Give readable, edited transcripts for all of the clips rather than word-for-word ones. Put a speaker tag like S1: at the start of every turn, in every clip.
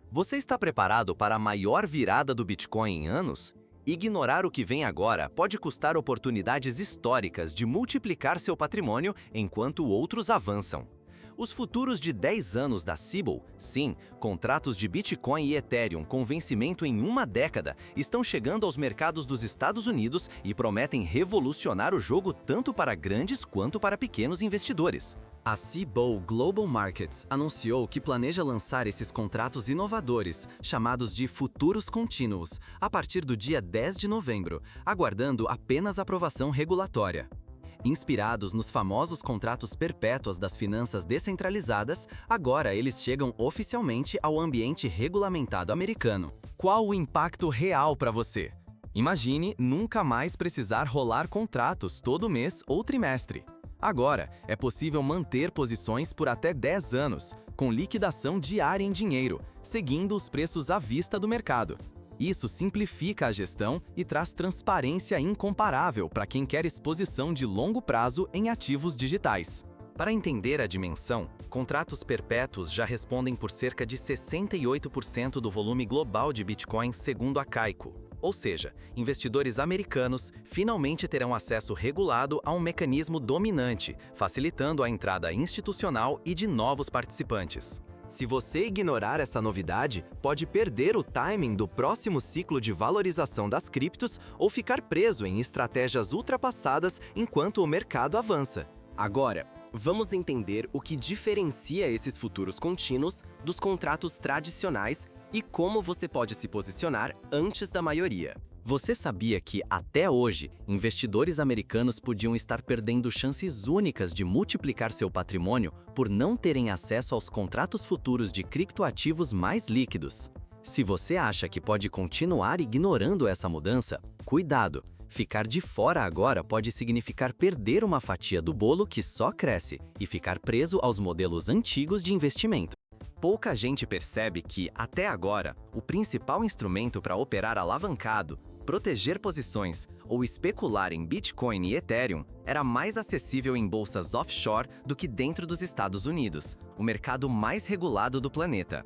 S1: Você está preparado para a maior virada do Bitcoin em anos? Ignorar o que vem agora pode custar oportunidades históricas de multiplicar seu patrimônio enquanto outros avançam. Os futuros de 10 anos da Cboe, sim, contratos de Bitcoin e Ethereum com vencimento em uma década, estão chegando aos mercados dos Estados Unidos e prometem revolucionar o jogo tanto para grandes quanto para pequenos investidores. A Cboe Global Markets anunciou que planeja lançar esses contratos inovadores, chamados de futuros contínuos, a partir do dia 10 de novembro, aguardando apenas aprovação regulatória. Inspirados nos famosos contratos perpétuos das finanças descentralizadas, agora eles chegam oficialmente ao ambiente regulamentado americano. Qual o impacto real para você? Imagine nunca mais precisar rolar contratos todo mês ou trimestre. Agora, é possível manter posições por até 10 anos, com liquidação diária em dinheiro, seguindo os preços à vista do mercado. Isso simplifica a gestão e traz transparência incomparável para quem quer exposição de longo prazo em ativos digitais. Para entender a dimensão, contratos perpétuos já respondem por cerca de 68% do volume global de Bitcoin segundo a Caico. Ou seja, investidores americanos finalmente terão acesso regulado a um mecanismo dominante, facilitando a entrada institucional e de novos participantes. Se você ignorar essa novidade, pode perder o timing do próximo ciclo de valorização das criptos ou ficar preso em estratégias ultrapassadas enquanto o mercado avança. Agora, vamos entender o que diferencia esses futuros contínuos dos contratos tradicionais e como você pode se posicionar antes da maioria. Você sabia que, até hoje, investidores americanos podiam estar perdendo chances únicas de multiplicar seu patrimônio por não terem acesso aos contratos futuros de criptoativos mais líquidos? Se você acha que pode continuar ignorando essa mudança, cuidado! Ficar de fora agora pode significar perder uma fatia do bolo que só cresce e ficar preso aos modelos antigos de investimento. Pouca gente percebe que, até agora, o principal instrumento para operar alavancado, proteger posições ou especular em Bitcoin e Ethereum era mais acessível em bolsas offshore do que dentro dos Estados Unidos, o mercado mais regulado do planeta.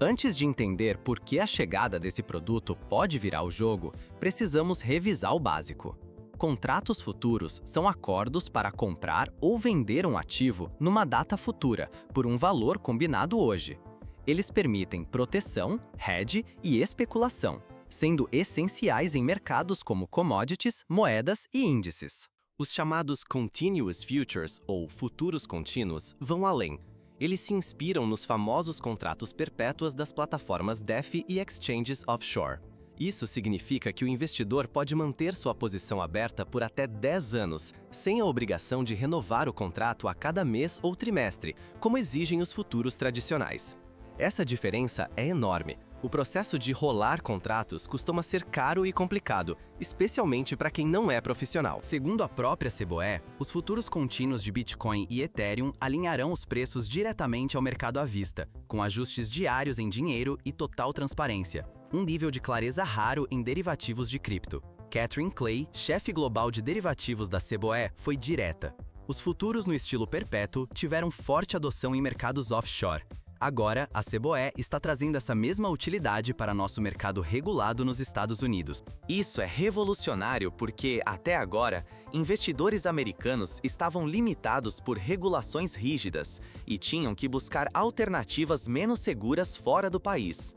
S1: Antes de entender por que a chegada desse produto pode virar o jogo, precisamos revisar o básico. Contratos futuros são acordos para comprar ou vender um ativo numa data futura, por um valor combinado hoje. Eles permitem proteção, hedge e especulação, sendo essenciais em mercados como commodities, moedas e índices. Os chamados Continuous Futures, ou futuros contínuos, vão além. Eles se inspiram nos famosos contratos perpétuos das plataformas DeFi e exchanges offshore. Isso significa que o investidor pode manter sua posição aberta por até 10 anos, sem a obrigação de renovar o contrato a cada mês ou trimestre, como exigem os futuros tradicionais. Essa diferença é enorme. O processo de rolar contratos costuma ser caro e complicado, especialmente para quem não é profissional. Segundo a própria Cboe, os futuros contínuos de Bitcoin e Ethereum alinharão os preços diretamente ao mercado à vista, com ajustes diários em dinheiro e total transparência, um nível de clareza raro em derivativos de cripto. Catherine Clay, chefe global de derivativos da Cboe, foi direta. Os futuros no estilo perpétuo tiveram forte adoção em mercados offshore. Agora, a Cboe está trazendo essa mesma utilidade para nosso mercado regulado nos Estados Unidos. Isso é revolucionário porque, até agora, investidores americanos estavam limitados por regulações rígidas e tinham que buscar alternativas menos seguras fora do país.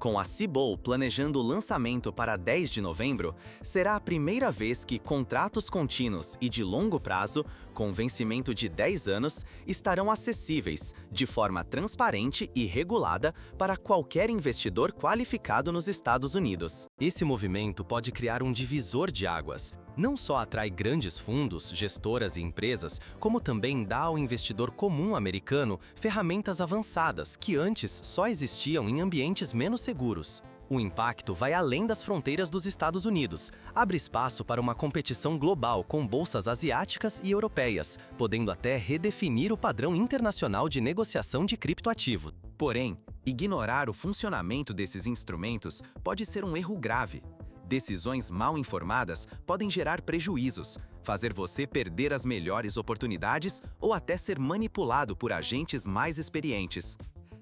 S1: Com a Cboe planejando o lançamento para 10 de novembro, será a primeira vez que contratos contínuos e de longo prazo, com vencimento de 10 anos, estarão acessíveis, de forma transparente e regulada, para qualquer investidor qualificado nos Estados Unidos. Esse movimento pode criar um divisor de águas. Não só atrai grandes fundos, gestoras e empresas, como também dá ao investidor comum americano ferramentas avançadas que antes só existiam em ambientes menos seguros. O impacto vai além das fronteiras dos Estados Unidos, abre espaço para uma competição global com bolsas asiáticas e europeias, podendo até redefinir o padrão internacional de negociação de criptoativo. Porém, ignorar o funcionamento desses instrumentos pode ser um erro grave. Decisões mal informadas podem gerar prejuízos, fazer você perder as melhores oportunidades ou até ser manipulado por agentes mais experientes.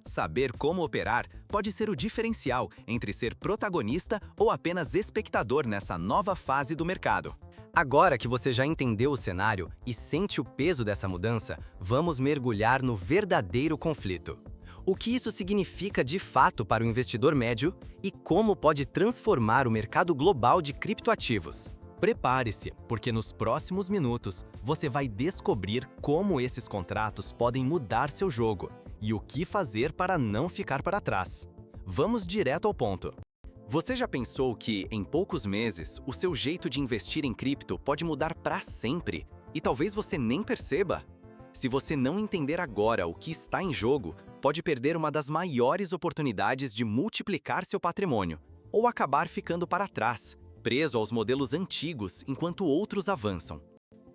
S1: Saber como operar pode ser o diferencial entre ser protagonista ou apenas espectador nessa nova fase do mercado. Agora que você já entendeu o cenário e sente o peso dessa mudança, vamos mergulhar no verdadeiro conflito. O que isso significa de fato para o investidor médio e como pode transformar o mercado global de criptoativos. Prepare-se, porque nos próximos minutos você vai descobrir como esses contratos podem mudar seu jogo e o que fazer para não ficar para trás. Vamos direto ao ponto. Você já pensou que, em poucos meses, o seu jeito de investir em cripto pode mudar para sempre? E talvez você nem perceba? Se você não entender agora o que está em jogo, pode perder uma das maiores oportunidades de multiplicar seu patrimônio, ou acabar ficando para trás, preso aos modelos antigos enquanto outros avançam.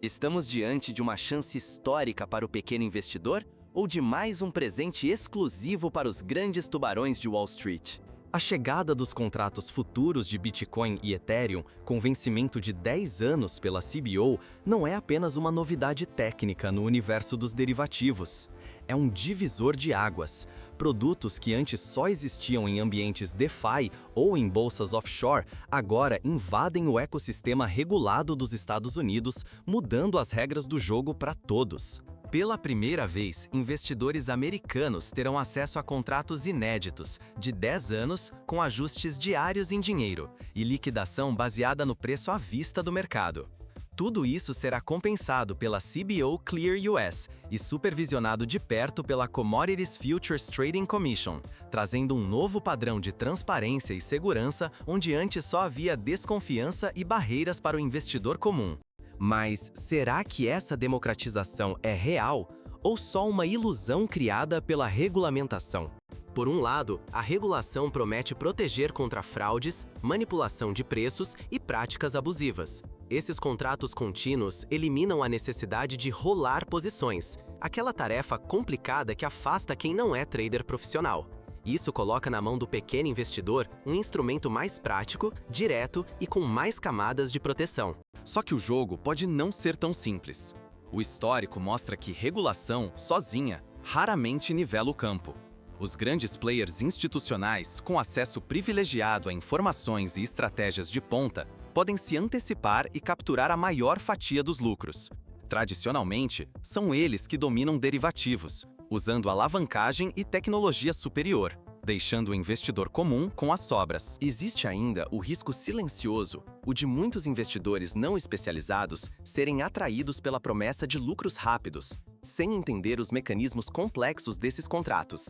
S1: Estamos diante de uma chance histórica para o pequeno investidor ou de mais um presente exclusivo para os grandes tubarões de Wall Street? A chegada dos contratos futuros de Bitcoin e Ethereum, com vencimento de 10 anos pela CBO, não é apenas uma novidade técnica no universo dos derivativos. É um divisor de águas. Produtos que antes só existiam em ambientes DeFi ou em bolsas offshore, agora invadem o ecossistema regulado dos Estados Unidos, mudando as regras do jogo para todos. Pela primeira vez, investidores americanos terão acesso a contratos inéditos, de 10 anos, com ajustes diários em dinheiro e liquidação baseada no preço à vista do mercado. Tudo isso será compensado pela CBO Clear US e supervisionado de perto pela Commodities Futures Trading Commission, trazendo um novo padrão de transparência e segurança onde antes só havia desconfiança e barreiras para o investidor comum. Mas será que essa democratização é real ou só uma ilusão criada pela regulamentação? Por um lado, a regulação promete proteger contra fraudes, manipulação de preços e práticas abusivas. Esses contratos contínuos eliminam a necessidade de rolar posições, aquela tarefa complicada que afasta quem não é trader profissional. Isso coloca na mão do pequeno investidor um instrumento mais prático, direto e com mais camadas de proteção. Só que o jogo pode não ser tão simples. O histórico mostra que regulação, sozinha, raramente nivela o campo. Os grandes players institucionais, com acesso privilegiado a informações e estratégias de ponta, podem se antecipar e capturar a maior fatia dos lucros. Tradicionalmente, são eles que dominam derivativos, usando alavancagem e tecnologia superior, deixando o investidor comum com as sobras. Existe ainda o risco silencioso, o de muitos investidores não especializados serem atraídos pela promessa de lucros rápidos, sem entender os mecanismos complexos desses contratos.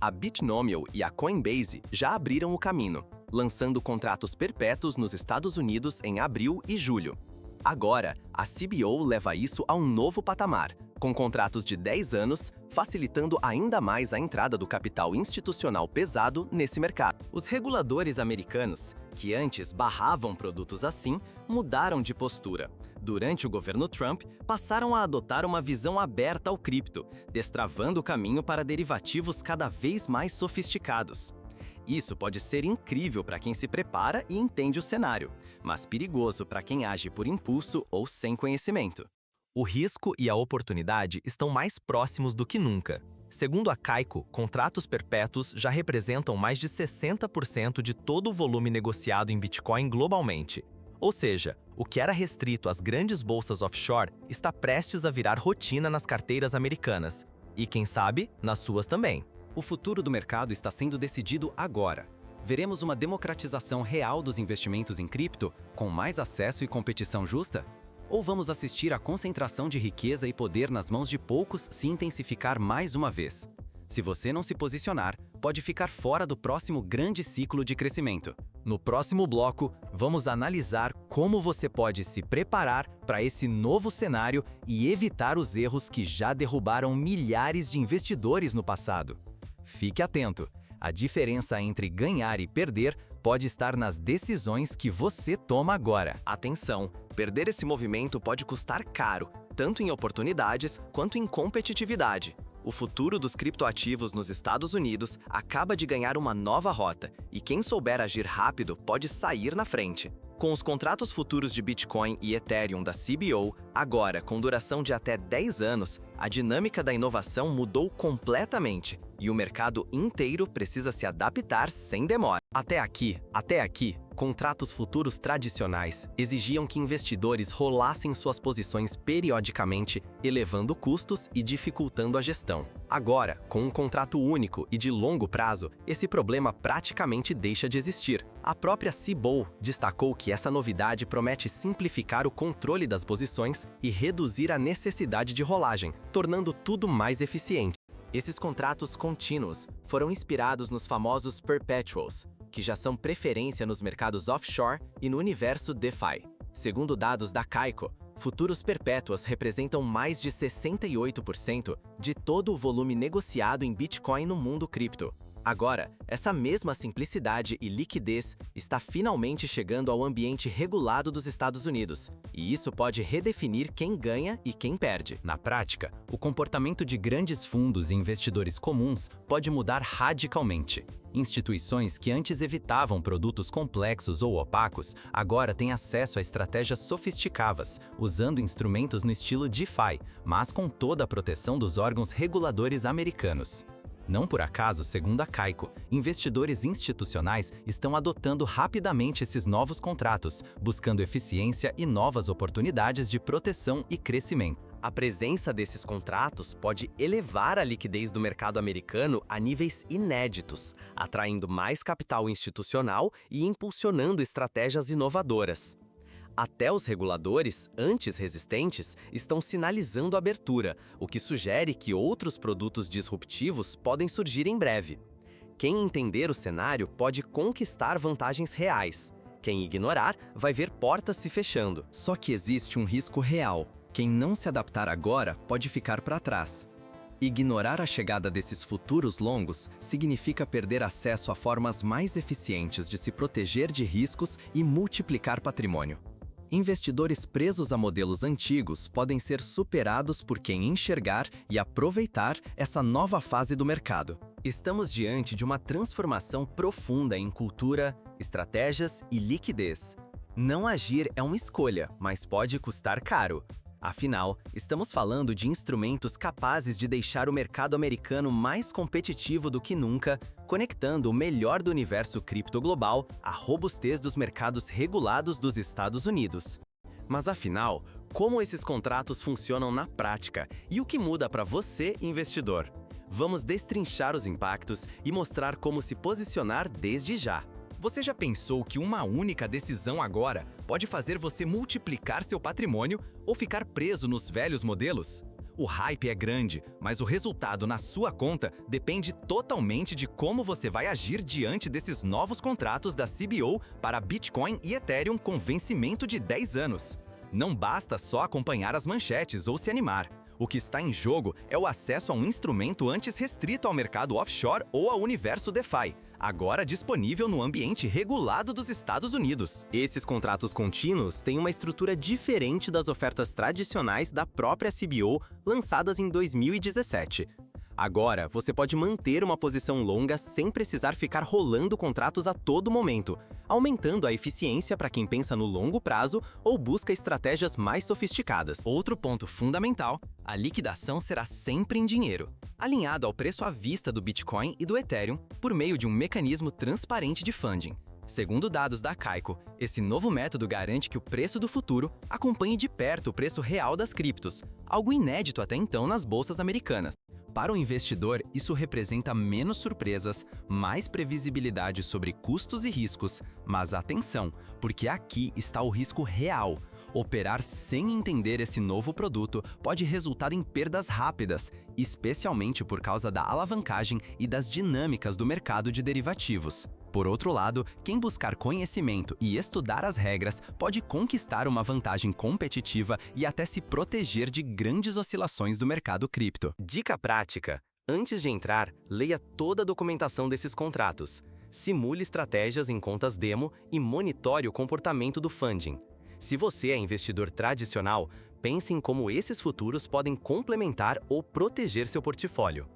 S1: A Bitnomial e a Coinbase já abriram o caminho, lançando contratos perpétuos nos Estados Unidos em abril e julho. Agora, a CBO leva isso a um novo patamar, com contratos de 10 anos, facilitando ainda mais a entrada do capital institucional pesado nesse mercado. Os reguladores americanos, que antes barravam produtos assim, mudaram de postura. Durante o governo Trump, passaram a adotar uma visão aberta ao cripto, destravando o caminho para derivativos cada vez mais sofisticados. Isso pode ser incrível para quem se prepara e entende o cenário, mas perigoso para quem age por impulso ou sem conhecimento. O risco e a oportunidade estão mais próximos do que nunca. Segundo a Kaiko, contratos perpétuos já representam mais de 60% de todo o volume negociado em Bitcoin globalmente. Ou seja, o que era restrito às grandes bolsas offshore está prestes a virar rotina nas carteiras americanas. E quem sabe, nas suas também. O futuro do mercado está sendo decidido agora. Veremos uma democratização real dos investimentos em cripto, com mais acesso e competição justa? Ou vamos assistir à concentração de riqueza e poder nas mãos de poucos se intensificar mais uma vez? Se você não se posicionar, pode ficar fora do próximo grande ciclo de crescimento. No próximo bloco, vamos analisar como você pode se preparar para esse novo cenário e evitar os erros que já derrubaram milhares de investidores no passado. Fique atento, a diferença entre ganhar e perder pode estar nas decisões que você toma agora. Atenção, perder esse movimento pode custar caro, tanto em oportunidades quanto em competitividade. O futuro dos criptoativos nos Estados Unidos acaba de ganhar uma nova rota, e quem souber agir rápido pode sair na frente. Com os contratos futuros de Bitcoin e Ethereum da CBO, Agora, com duração de até 10 anos, a dinâmica da inovação mudou completamente e o mercado inteiro precisa se adaptar sem demora. Até aqui, contratos futuros tradicionais exigiam que investidores rolassem suas posições periodicamente, elevando custos e dificultando a gestão. Agora, com um contrato único e de longo prazo, esse problema praticamente deixa de existir. A própria Cboe destacou que essa novidade promete simplificar o controle das posições e reduzir a necessidade de rolagem, tornando tudo mais eficiente. Esses contratos contínuos foram inspirados nos famosos Perpetuals, que já são preferência nos mercados offshore e no universo DeFi. Segundo dados da Kaiko, futuros perpétuas representam mais de 68% de todo o volume negociado em Bitcoin no mundo cripto. Agora, essa mesma simplicidade e liquidez está finalmente chegando ao ambiente regulado dos Estados Unidos, e isso pode redefinir quem ganha e quem perde. Na prática, o comportamento de grandes fundos e investidores comuns pode mudar radicalmente. Instituições que antes evitavam produtos complexos ou opacos, agora têm acesso a estratégias sofisticadas, usando instrumentos no estilo DeFi, mas com toda a proteção dos órgãos reguladores americanos. Não por acaso, segundo a Kaiko, investidores institucionais estão adotando rapidamente esses novos contratos, buscando eficiência e novas oportunidades de proteção e crescimento. A presença desses contratos pode elevar a liquidez do mercado americano a níveis inéditos, atraindo mais capital institucional e impulsionando estratégias inovadoras. Até os reguladores, antes resistentes, estão sinalizando abertura, o que sugere que outros produtos disruptivos podem surgir em breve. Quem entender o cenário pode conquistar vantagens reais. Quem ignorar vai ver portas se fechando. Só que existe um risco real. Quem não se adaptar agora pode ficar para trás. Ignorar a chegada desses futuros longos significa perder acesso a formas mais eficientes de se proteger de riscos e multiplicar patrimônio. Investidores presos a modelos antigos podem ser superados por quem enxergar e aproveitar essa nova fase do mercado. Estamos diante de uma transformação profunda em cultura, estratégias e liquidez. Não agir é uma escolha, mas pode custar caro. Afinal, estamos falando de instrumentos capazes de deixar o mercado americano mais competitivo do que nunca, conectando o melhor do universo cripto global à robustez dos mercados regulados dos Estados Unidos. Mas afinal, como esses contratos funcionam na prática e o que muda para você, investidor? Vamos destrinchar os impactos e mostrar como se posicionar desde já. Você já pensou que uma única decisão agora pode fazer você multiplicar seu patrimônio ou ficar preso nos velhos modelos? O hype é grande, mas o resultado na sua conta depende totalmente de como você vai agir diante desses novos contratos da Cboe para Bitcoin e Ethereum com vencimento de 10 anos. Não basta só acompanhar as manchetes ou se animar. O que está em jogo é o acesso a um instrumento antes restrito ao mercado offshore ou ao universo DeFi, agora disponível no ambiente regulado dos Estados Unidos. Esses contratos contínuos têm uma estrutura diferente das ofertas tradicionais da própria Cboe, lançadas em 2017. Agora, você pode manter uma posição longa sem precisar ficar rolando contratos a todo momento, aumentando a eficiência para quem pensa no longo prazo ou busca estratégias mais sofisticadas. Outro ponto fundamental, a liquidação será sempre em dinheiro, alinhado ao preço à vista do Bitcoin e do Ethereum por meio de um mecanismo transparente de funding. Segundo dados da Kaiko, esse novo método garante que o preço do futuro acompanhe de perto o preço real das criptos, algo inédito até então nas bolsas americanas. Para o investidor, isso representa menos surpresas, mais previsibilidade sobre custos e riscos, mas atenção, porque aqui está o risco real. Operar sem entender esse novo produto pode resultar em perdas rápidas, especialmente por causa da alavancagem e das dinâmicas do mercado de derivativos. Por outro lado, quem buscar conhecimento e estudar as regras pode conquistar uma vantagem competitiva e até se proteger de grandes oscilações do mercado cripto. Dica prática: antes de entrar, leia toda a documentação desses contratos. Simule estratégias em contas demo e monitore o comportamento do funding. Se você é investidor tradicional, pense em como esses futuros podem complementar ou proteger seu portfólio.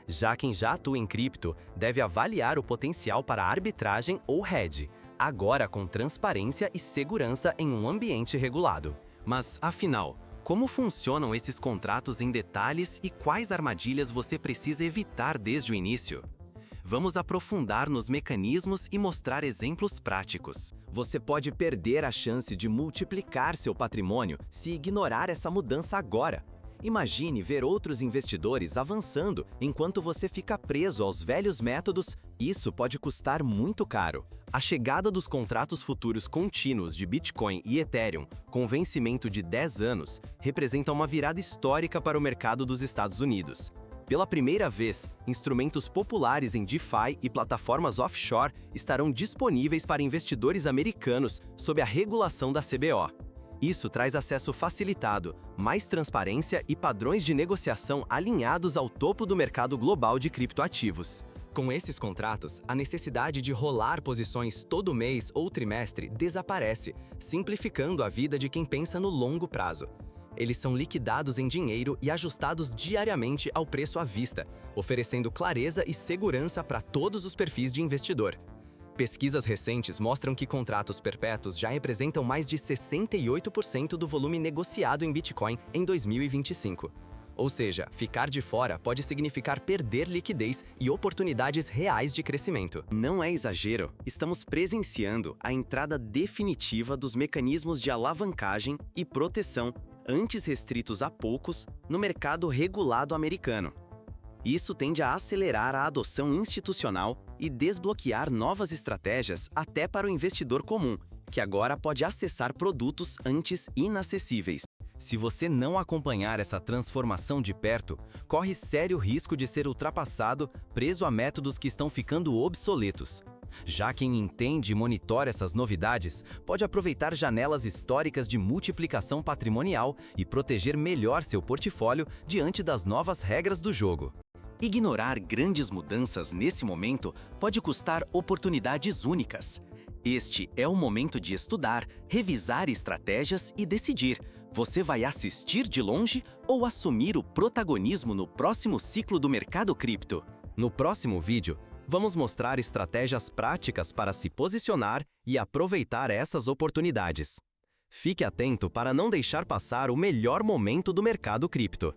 S1: Já quem já atua em cripto deve avaliar o potencial para arbitragem ou hedge, agora com transparência e segurança em um ambiente regulado. Mas, afinal, Como funcionam esses contratos em detalhes e quais armadilhas você precisa evitar desde o início? Vamos aprofundar nos mecanismos e mostrar exemplos práticos. Você pode perder a chance de multiplicar seu patrimônio se ignorar essa mudança agora. Imagine ver outros investidores avançando enquanto você fica preso aos velhos métodos. Isso pode custar muito caro. A chegada dos contratos futuros contínuos de Bitcoin e Ethereum, com vencimento de 10 anos, representa uma virada histórica para o mercado dos Estados Unidos. Pela primeira vez, instrumentos populares em DeFi e plataformas offshore estarão disponíveis para investidores americanos sob a regulação da CBO. Isso traz acesso facilitado, mais transparência e padrões de negociação alinhados ao topo do mercado global de criptoativos. Com esses contratos, a necessidade de rolar posições todo mês ou trimestre desaparece, simplificando a vida de quem pensa no longo prazo. Eles são liquidados em dinheiro e ajustados diariamente ao preço à vista, oferecendo clareza e segurança para todos os perfis de investidor. Pesquisas recentes mostram que contratos perpétuos já representam mais de 68% do volume negociado em Bitcoin em 2025. Ou seja, ficar de fora pode significar perder liquidez e oportunidades reais de crescimento. Não é exagero, estamos presenciando a entrada definitiva dos mecanismos de alavancagem e proteção, antes restritos a poucos, no mercado regulado americano. Isso tende a acelerar a adoção institucional e desbloquear novas estratégias até para o investidor comum, que agora pode acessar produtos antes inacessíveis. Se você não acompanhar essa transformação de perto, corre sério risco de ser ultrapassado, preso a métodos que estão ficando obsoletos. Já quem entende e monitora essas novidades pode aproveitar janelas históricas de multiplicação patrimonial e proteger melhor seu portfólio diante das novas regras do jogo. Ignorar grandes mudanças nesse momento pode custar oportunidades únicas. Este é o momento de estudar, revisar estratégias e decidir: você vai assistir de longe ou assumir o protagonismo no próximo ciclo do mercado cripto? No próximo vídeo, vamos mostrar estratégias práticas para se posicionar e aproveitar essas oportunidades. Fique atento para não deixar passar o melhor momento do mercado cripto.